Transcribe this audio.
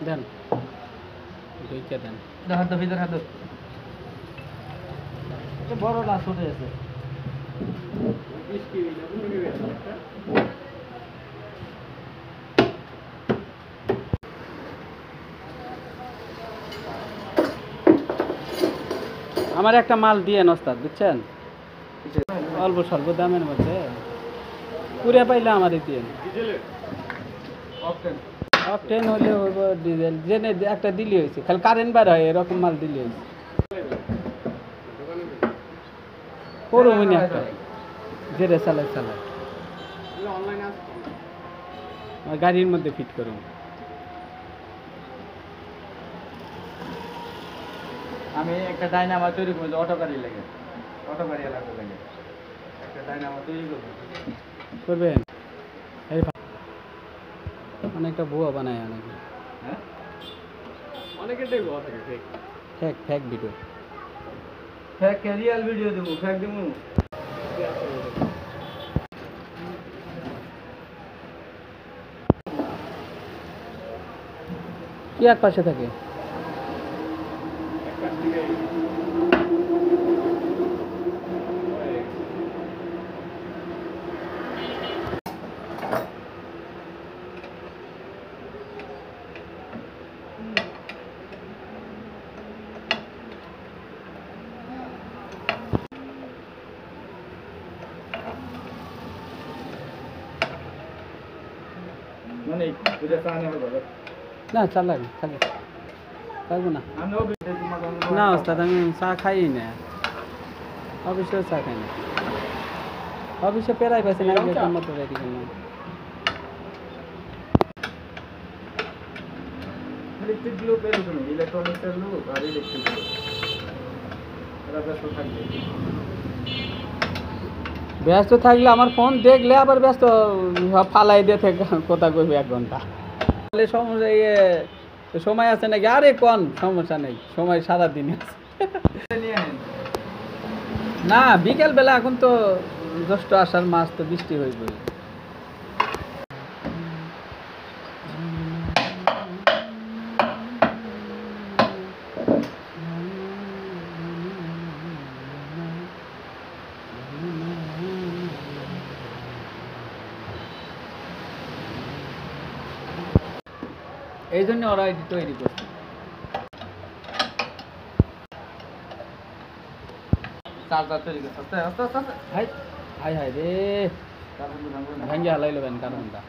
দেন ঢুকে দেন হাত ভিতরে হাত বড় না ছোট আছে আমার একটা মাল দিয়ে ওস্তাদ বুঝছেন অল্প স্বল্প দামের মধ্যে পুরে পাইলে আমারই দিয়ে অকটেন হলে হইব ডিজেল জেনে একটা দিলি হয়েছে খালি কারেন্ট বার হয় এরকম মাল দিলি হয়েছে করবো না একটা যেটা চালায় চালায় গাড়ির মধ্যে ফিট করুন আমি একটা ডাইনামা তৈরি করবো অটো গাড়ি লাগে অটো গাড়ি লাগবে লাগে একটা ডাইনামা তৈরি করবো করবেন অনেকটা ভুয়া বানায় অনেকে হ্যাঁ অনেকেরটাই ভুয়া থাকে fake fake video fake real video দেবো ফেক দেবো কি এক পাশে থাকে মানে বুঝা চানে হবে না চালাক চালাক পারবো না আমিও না ওস্তাদ আমি চা খাই না অফিসেও চা খাই না অফিসে পেরাই পাইছে না মতো রেডি করলাম ইলেকট্রিক গুলো পেলো তুমি ইলেকট্রনিক্সের লোক আর ইলেকট্রিক গুলো এরা ব্যস্ত থাকবে ব্যস্ত থাকলে আমার ফোন দেখলে আবার ব্যস্ত ফালাই দিয়ে থেকে কথা কইবে 1 ঘন্টা তাহলে সমস্যা সময় আছে নাকি আরে কোন সমস্যা নেই সময় সারাদিন আছে না বিকেল বেলা এখন তো জ্যৈষ্ঠ আষাঢ় মাস তো বৃষ্টি হইবে এই জন্য ওরা এটি তৈরি করছে চার্জার তৈরি করতে হাই হাই হাই রে ভাঙ্গি হালাইলো কেন কারণটা